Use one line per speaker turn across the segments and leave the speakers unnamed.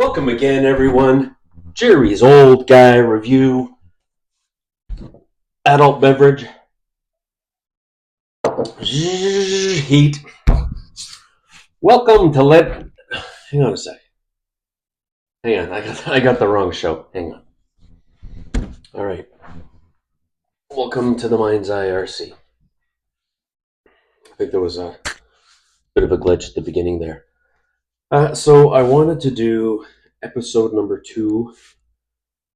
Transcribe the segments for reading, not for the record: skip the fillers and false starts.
Welcome again, everyone. Jerry's Old Guy Review. Adult beverage. Heat. Welcome to Hang on a sec. Hang on, I got the wrong show. Hang on. All right. Welcome to the Mind's Eye RC. I think there was a bit of a glitch at the beginning there. So I wanted to do episode number 2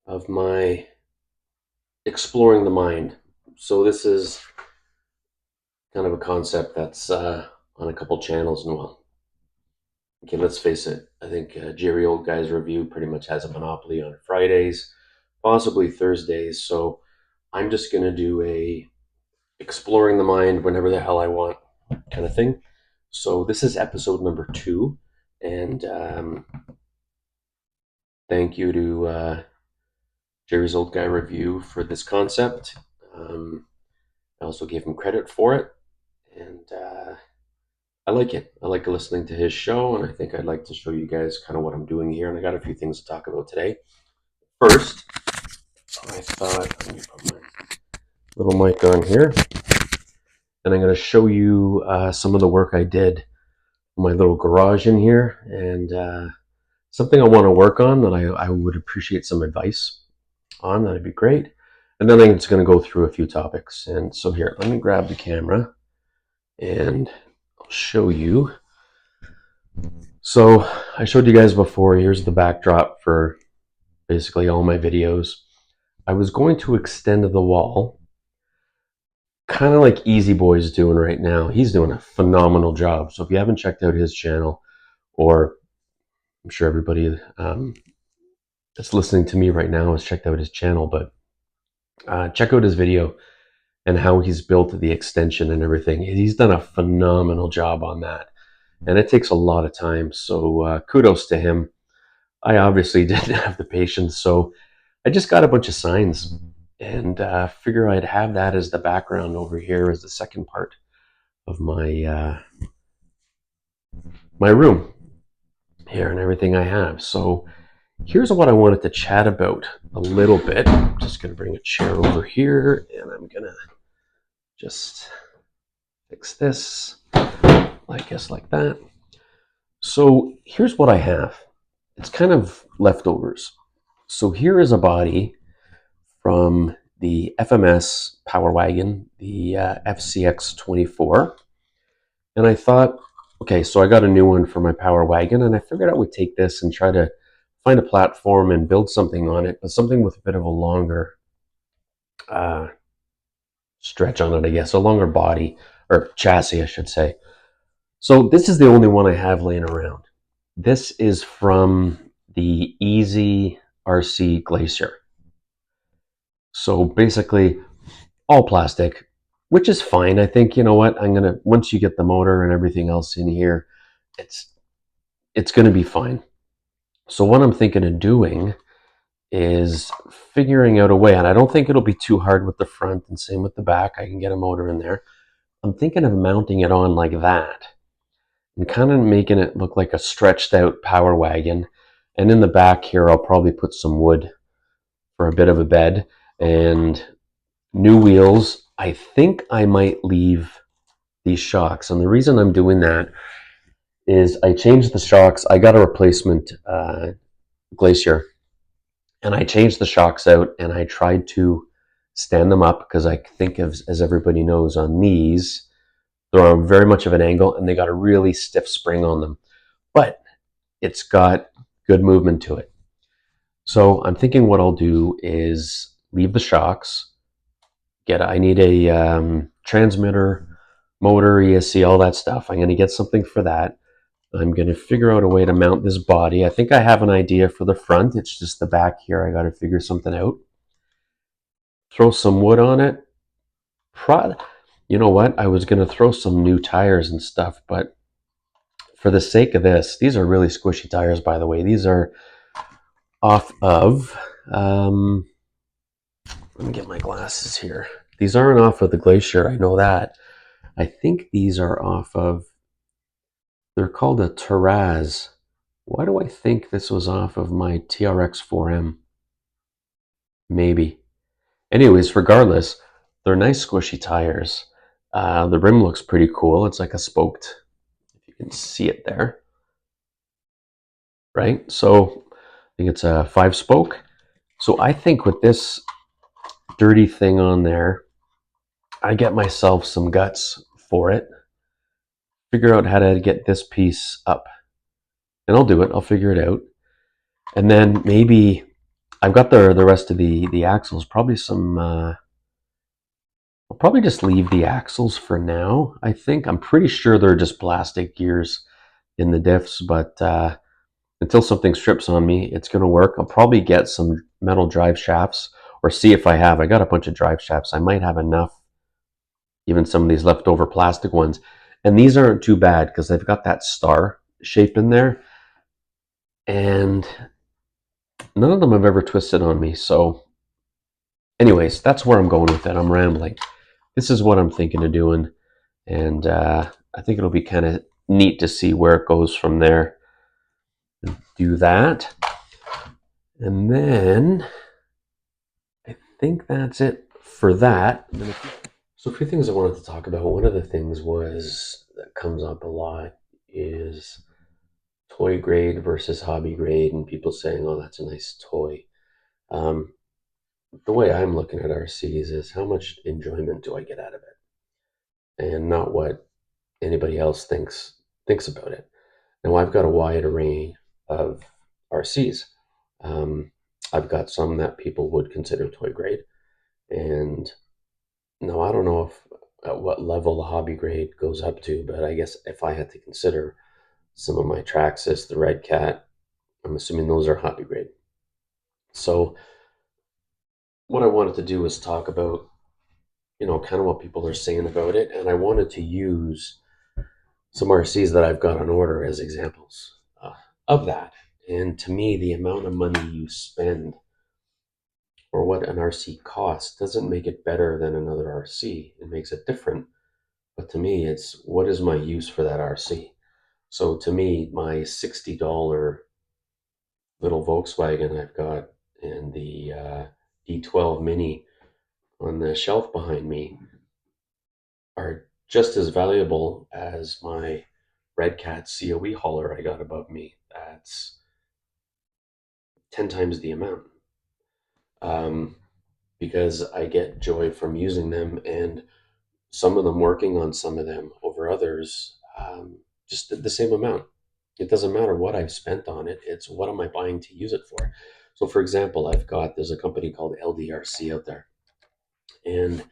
of my Exploring the Mind. So this is kind of a concept that's on a couple channels. And well, okay, let's face it, I think Jerry Old Guy's Review pretty much has a monopoly on Fridays, possibly Thursdays. So I'm just going to do a Exploring the Mind whenever the hell I want kind of thing. So this is episode number 2. And thank you to Jerry's Old Guy Review for this concept. I also gave him credit for it. And I like it. I like listening to his show, and I think I'd like to show you guys kind of what I'm doing here. And I got a few things to talk about today. First, I thought, let me put my little mic on here, and I'm going to show you some of the work I did in my little garage in here, and something I want to work on that I would appreciate some advice on. That'd be great. And then I'm just going to go through a few topics. And so here, let me grab the camera and I'll show you. So I showed you guys before, here's the backdrop for basically all my videos. I was going to extend the wall, kind of like Easy Boy's doing right now. He's doing a phenomenal job. So if you haven't checked out his channel, or I'm sure everybody that's listening to me right now has checked out his channel, but check out his video and how he's built the extension and everything. He's done a phenomenal job on that. And it takes a lot of time. So kudos to him. I obviously didn't have the patience. So I just got a bunch of signs and figure I'd have that as the background over here as the second part of my my room here and everything I have. So here's what I wanted to chat about a little bit. I'm just going to bring a chair over here, and I'm going to just fix this, I guess like that. So here's what I have. It's kind of leftovers. So here is a body from the FMS Power Wagon, the FCX24. And I thought, okay, so I got a new one for my Power Wagon, and I figured I would take this and try to find a platform and build something on it, but something with a bit of a longer stretch on it, I guess, a longer body, or chassis, I should say. So this is the only one I have laying around. This is from the Easy RC Glacier. So basically all plastic, which is fine. I think, you know what, once you get the motor and everything else in here, it's going to be fine. So what I'm thinking of doing is figuring out a way, and I don't think it'll be too hard with the front, and same with the back. I can get a motor in there. I'm thinking of mounting it on like that and kind of making it look like a stretched out Power Wagon. And in the back here, I'll probably put some wood for a bit of a bed and new wheels. I think I might leave these shocks. And the reason I'm doing that is I changed the shocks. I got a replacement Glacier, and I changed the shocks out, and I tried to stand them up because I think, as everybody knows, on these, they're on very much of an angle, and they got a really stiff spring on them. But it's got good movement to it. So I'm thinking what I'll do is leave the shocks. I need a transmitter, motor, ESC, all that stuff. I'm going to get something for that. I'm going to figure out a way to mount this body. I think I have an idea for the front. It's just the back here. I got to figure something out. Throw some wood on it. You know what? I was going to throw some new tires and stuff, but for the sake of this, these are really squishy tires, by the way. These are off of, let me get my glasses here. These aren't off of the Glacier, I know that. I think these are off of, they're called a Taraz Why do I think this was off of my TRX 4M? Maybe. Anyways, regardless, they're nice squishy tires. The rim looks pretty cool. It's like a spoked, if you can see it there, right? So I think it's a 5-spoke. So I think with this dirty thing on there, I get myself some guts for it. Figure out how to get this piece up. And I'll do it. I'll figure it out. And then maybe I've got the rest of the axles. Probably some I'll probably just leave the axles for now. I think I'm pretty sure they're just plastic gears in the diffs, but until something strips on me, it's going to work. I'll probably get some metal drive shafts or see if I have. I got a bunch of drive shafts. I might have enough, even some of these leftover plastic ones. And these aren't too bad because they've got that star shape in there. And none of them have ever twisted on me. So anyways, that's where I'm going with it. I'm rambling. This is what I'm thinking of doing. And I think it'll be kind of neat to see where it goes from there. Do that. And then I think that's it for that. So a few things I wanted to talk about. One of the things was that comes up a lot is toy grade versus hobby grade, and people saying, "Oh, that's a nice toy." Um, the way I'm looking at RCs is how much enjoyment do I get out of it, and not what anybody else thinks about it. Now I've got a wide array of RCs. Um, I've got some that people would consider toy grade, and no, I don't know if at what level the hobby grade goes up to, but I guess if I had to consider some of my Traxxas, the Red Cat, I'm assuming those are hobby grade. So what I wanted to do was talk about, kind of what people are saying about it, and I wanted to use some RCs that I've got on order as examples of that. And to me, the amount of money you spend or what an RC costs doesn't make it better than another RC. It makes it different. But to me, it's what is my use for that RC? So to me, my $60 little Volkswagen I've got and the D12 Mini on the shelf behind me are just as valuable as my Red Cat COE hauler I got above me. That's 10 times the amount. Um, because I get joy from using them, and some of them working on some of them over others, just the same amount. It doesn't matter what I've spent on it, it's what am I buying to use it for. So for example, there's a company called LDRC out there, and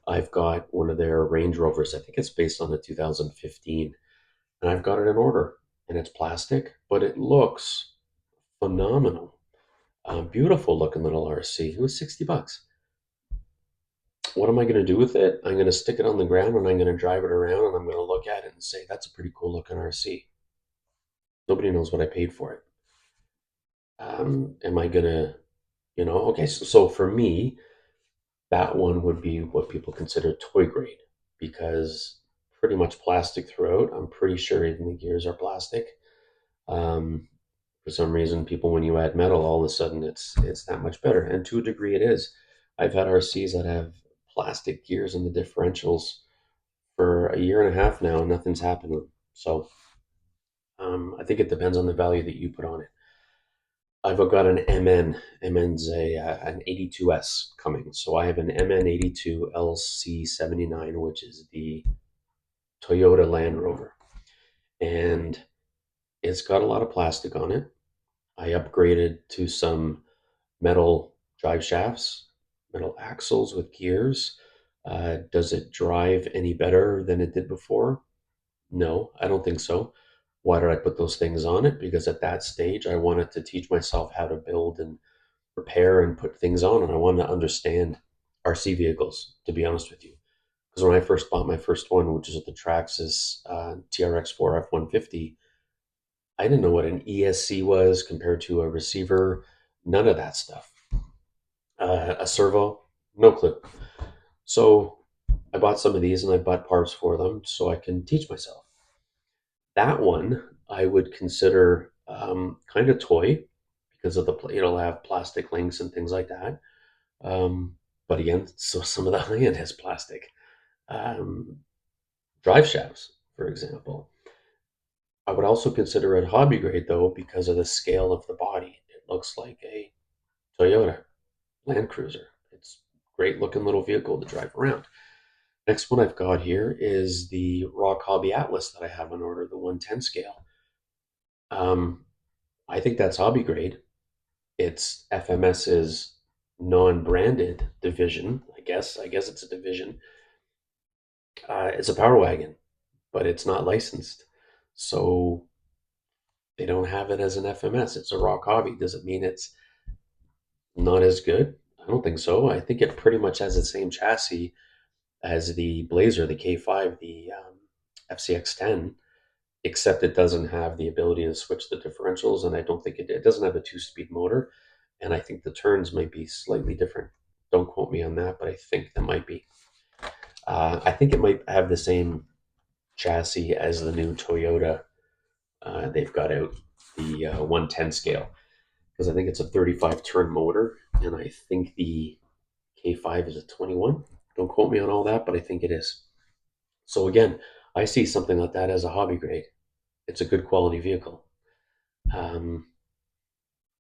I've got one of their Range Rovers. I think it's based on the 2015, and I've got it in order, and it's plastic, but it looks phenomenal. Beautiful looking little RC. It was $60. What am I going to do with it? I'm going to stick it on the ground and I'm going to drive it around and I'm going to look at it and say, that's a pretty cool looking RC. Nobody knows what I paid for it. Am I going to, okay, so for me, that one would be what people consider toy grade because pretty much plastic throughout. I'm pretty sure even the gears are plastic. Um, for some reason, people, when you add metal, all of a sudden it's that much better. And to a degree, it is. I've had RCs that have plastic gears in the differentials for a year and a half now, and nothing's happened. So I think it depends on the value that you put on it. I've got an MN. MN's an 82S coming. So I have an MN 82 LC79, which is the Toyota Land Rover. And it's got a lot of plastic on it. I upgraded to some metal drive shafts, metal axles with gears. Does it drive any better than it did before? No, I don't think so. Why did I put those things on it? Because at that stage, I wanted to teach myself how to build and repair and put things on, and I wanted to understand RC vehicles, to be honest with you. Because when I first bought my first one, which is the Traxxas TRX4 F150, I didn't know what an ESC was compared to a receiver, none of that stuff. A servo, no clue. So I bought some of these and I bought parts for them so I can teach myself. That one I would consider kind of toy because of the it'll have plastic links and things like that. But again, so some of the high end has plastic. Um, Drive shafts, for example. I would also consider it hobby grade though because of the scale of the body. It looks like a Toyota Land Cruiser. It's a great looking little vehicle to drive around. Next one I've got here is the ROCHobby Atlas that I have on order, the 110 scale. Um, I think that's hobby grade. It's FMS's non-branded division, I guess. I guess it's a division. It's a power wagon, but it's not licensed. So they don't have it as an FMS. It's a ROCHobby. Does it mean it's not as good? I don't think so. I think it pretty much has the same chassis as the Blazer, the K5, the FCX10, except it doesn't have the ability to switch the differentials, and I don't think it doesn't have a two-speed motor, and I think the turns might be slightly different. Don't quote me on that, but I think that might be. I think it might have the same chassis as the new Toyota they've got out, the 110 scale, because I think it's a 35 turn motor, and I think the K5 is a 21. Don't quote me on all that, but I think it is. So again, I see something like that as a hobby grade. It's a good quality vehicle. Um,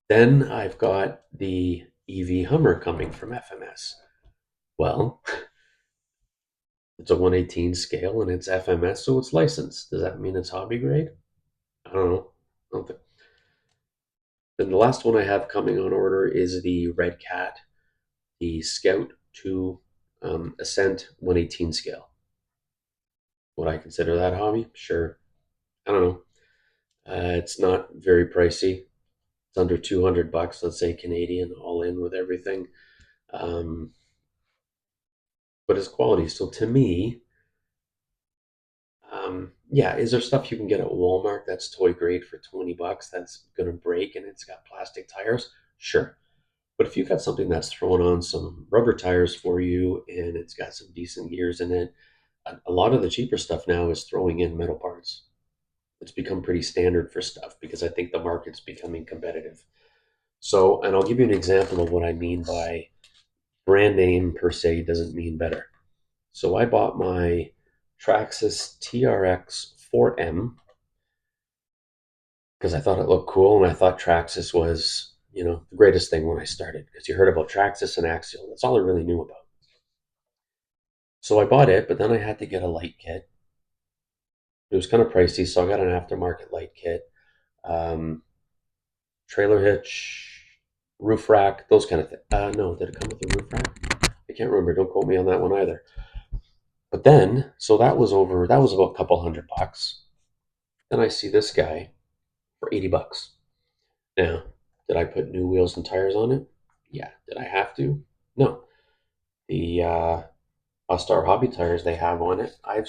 then I've got the EV Hummer coming from FMS. Well, it's a 118 scale and it's FMS, so it's licensed. Does that mean it's hobby grade? I don't know. I don't think. Then the last one I have coming on order is the Red Cat, the Scout 2 Ascent 118 scale. Would I consider that hobby? Sure. I don't know. It's not very pricey. It's under 200 bucks, let's say Canadian, all in with everything. Um, but it's quality. So to me, yeah, is there stuff you can get at Walmart that's toy grade for 20 bucks that's going to break and it's got plastic tires? Sure. But if you've got something that's throwing on some rubber tires for you and it's got some decent gears in it, a lot of the cheaper stuff now is throwing in metal parts. It's become pretty standard for stuff because I think the market's becoming competitive. So, and I'll give you an example of what I mean by brand name per se doesn't mean better. So I bought my Traxxas TRX 4M because I thought it looked cool and I thought Traxxas was, the greatest thing when I started because you heard about Traxxas and Axial. That's all I really knew about. So I bought it, but then I had to get a light kit. It was kind of pricey, so I got an aftermarket light kit. Um, Trailer hitch, roof rack, those kind of things. No, did it come with a roof rack? I can't remember. Don't quote me on that one either. But then, so that was about a couple $100. Then I see this guy for 80 bucks. Now, did I put new wheels and tires on it? Yeah. Did I have to? No. The Star Hobby tires they have on it, I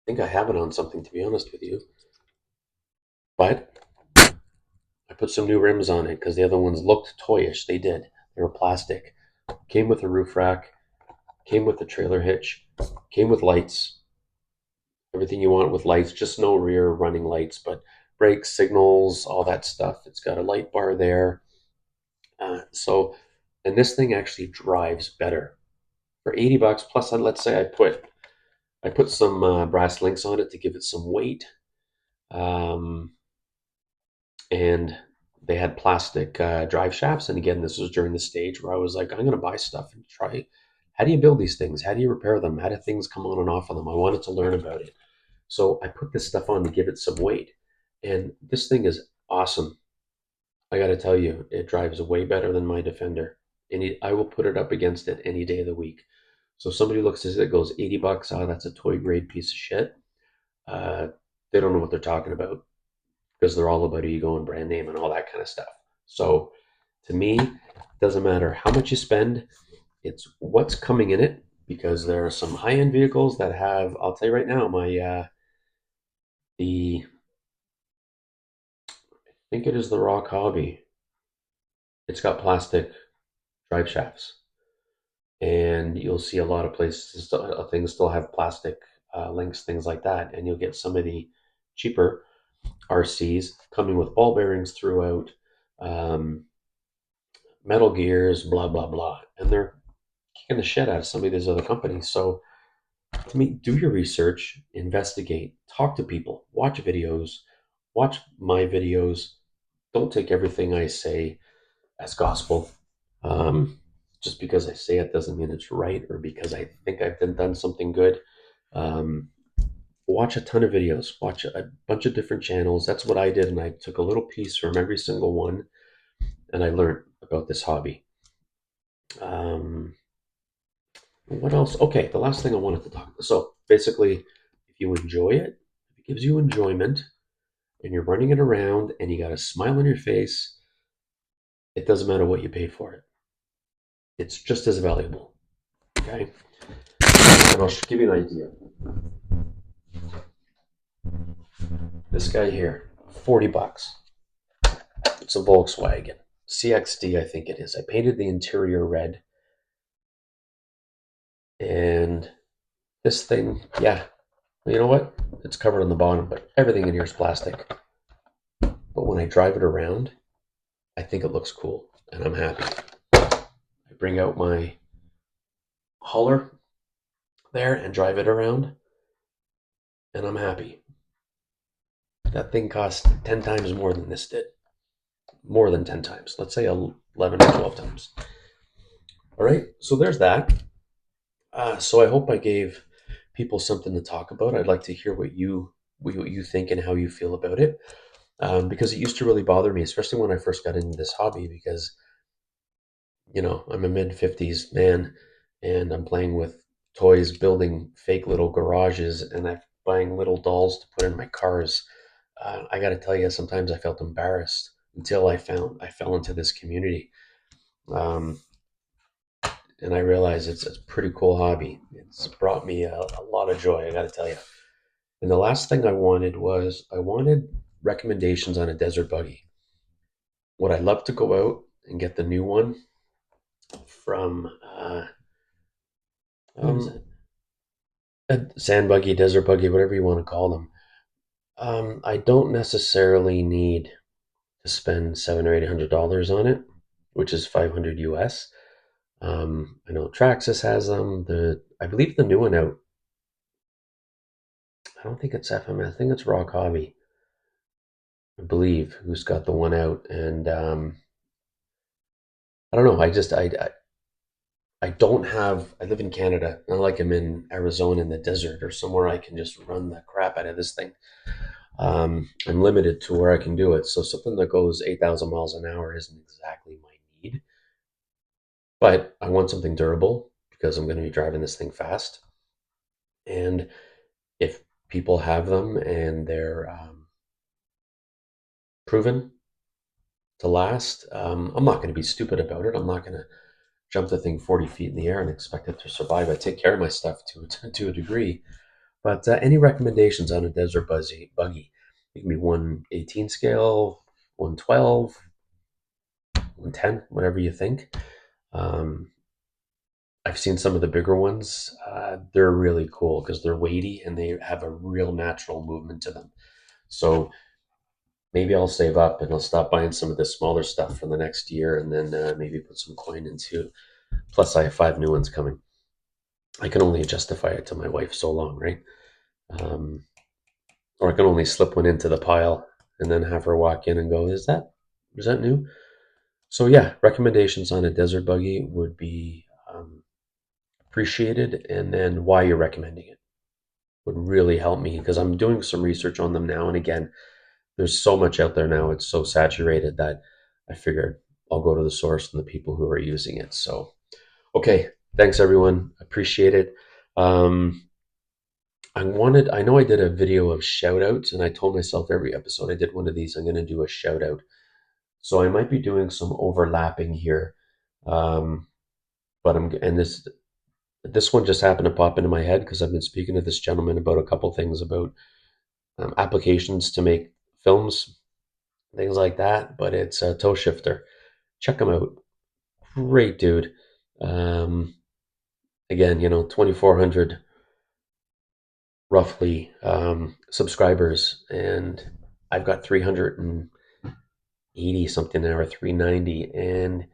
think I have it on something to be honest with you. But I put some new rims on it because the other ones looked toyish. They did. They were plastic. Came with a roof rack, came with the trailer hitch, came with lights, everything you want with lights, just no rear running lights, but brakes, signals, all that stuff. It's got a light bar there. And this thing actually drives better for 80 bucks. Plus, let's say I put some brass links on it to give it some weight, um, and they had plastic drive shafts. And again, this was during the stage where I was like, I'm going to buy stuff and try. How do you build these things? How do you repair them? How do things come on and off of them? I wanted to learn about it. So I put this stuff on to give it some weight. And this thing is awesome. I got to tell you, it drives way better than my Defender. And I will put it up against it any day of the week. So if somebody looks at it, goes 80 bucks, oh, that's a toy grade piece of shit. Uh, they don't know what they're talking about because they're all about ego and brand name and all that kind of stuff. So to me, it doesn't matter how much you spend, it's what's coming in it because there are some high end vehicles that have, I'll tell you right now, the I think it is the ROCHobby. It's got plastic drive shafts, and you'll see a lot of places things still have plastic links, things like that, and you'll get some of the cheaper. RCs coming with ball bearings throughout, um, metal gears, blah blah blah, and they're kicking the shit out of some of these other companies. So to me, do your research, investigate, talk to people, watch videos, watch my videos. Don't take everything I say as gospel. Um, just because I say it doesn't mean it's right, or because I think I've done something good. Um, watch a ton of videos, watch a bunch of different channels. That's what I did, and I took a little piece from every single one, and I learned about this hobby. Um, what else? Okay, the last thing I wanted to talk about. So basically, if you enjoy it, if it gives you enjoyment, and you're running it around, and you got a smile on your face, it doesn't matter what you paid for it. It's just as valuable. Okay, and I'll give you an idea. This guy here, $40. It's a Volkswagen CXD, I think it is. I painted the interior red, and this thing, yeah, you know what? It's covered on the bottom, but everything in here is plastic. But when I drive it around, I think it looks cool, and I'm happy. I bring out my hauler there and drive it around, and I'm happy. That thing cost 10 times more than this did. More than 10 times. Let's say 11 or 12 times. All right, so there's that. So I hope I gave people something to talk about. I'd like to hear what you think and how you feel about it, because it used to really bother me, especially when I first got into this hobby. Because I'm a mid 50s man, and I'm playing with toys, building fake little garages, and I'm buying little dolls to put in my cars. I got to tell you, sometimes I felt embarrassed until I fell into this community. Um, and I realized it's a pretty cool hobby. It's brought me a lot of joy, I got to tell you. And the last thing I wanted recommendations on a desert buggy. Would I love to go out and get the new one from what is it? A sand buggy, desert buggy, whatever you want to call them. I don't necessarily need to spend $700 or $800 on it, which is 500 US. I know Traxxas has them. I believe the new one out. I don't think it's FMS. I think it's ROCHobby, I believe, who's got the one out. And I don't know. I don't have. I live in Canada. Not like I'm in Arizona in the desert or somewhere I can just run the crap out of this thing. I'm limited to where I can do it. So something that goes 8,000 miles an hour isn't exactly my need. But I want something durable because I'm going to be driving this thing fast. And if people have them and they're proven to last, I'm not going to be stupid about it. I'm not going to jump the thing 40 feet in the air and expect it to survive. I take care of my stuff to a degree. But any recommendations on a desert buggy? It can be 118 scale, 112, 110, whatever you think. Um, I've seen some of the bigger ones. They're really cool because they're weighty and they have a real natural movement to them. So maybe I'll save up and I'll stop buying some of the smaller stuff for the next year, and then maybe put some coin into. Plus, I have 5 new ones coming. I can only justify it to my wife so long, right? Um, or I can only slip one into the pile and then have her walk in and go, "Is that new?" So yeah, recommendations on a desert buggy would be appreciated, and then why you're recommending it would really help me because I'm doing some research on them now. And again, there's so much out there now; it's so saturated that I figured I'll go to the source and the people who are using it. So okay, thanks everyone, appreciate it. Um, I know I did a video of shout outs, and I told myself every episode I did one of these, I'm going to do a shout out. So I might be doing some overlapping here. Um, and this one just happened to pop into my head because I've been speaking to this gentleman about a couple things about applications to make films, things like that. But it's a toe shifter. Check him out. Great dude. Um, Again, 2,400 roughly subscribers, and I've got 380 something now, or 390, and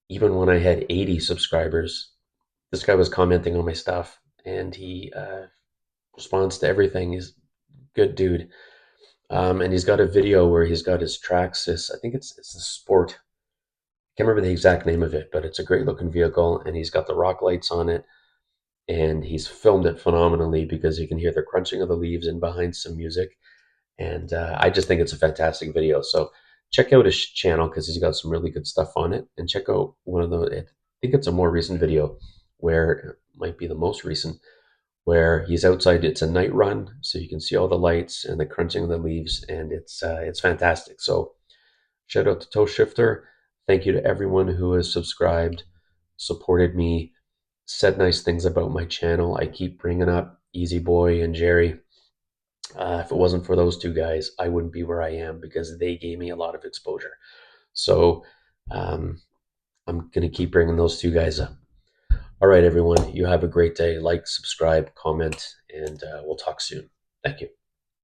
even when I had 80 subscribers, this guy was commenting on my stuff, and he responds to everything. He's a good dude. And he's got a video where he's got his Traxxas. I think it's the Sport. Can't remember the exact name of it, but it's a great looking vehicle, and he's got the rock lights on it, and he's filmed it phenomenally because you can hear the crunching of the leaves and behind some music. And I just think it's a fantastic video. So check out his channel because he's got some really good stuff on it. And check out one of the, I think it's a more recent video where it might be the most recent, where he's outside. It's a night run, so you can see all the lights and the crunching of the leaves, and it's fantastic. So shout out to Toe Shifter. Thank you to everyone who has subscribed, supported me, said nice things about my channel. I keep bringing up Easy Boy and Jerry. If it wasn't for those two guys, I wouldn't be where I am because they gave me a lot of exposure. So um, I'm going to keep bringing those two guys up. All right, everyone, you have a great day. Like, subscribe, comment, and we'll talk soon. Thank you.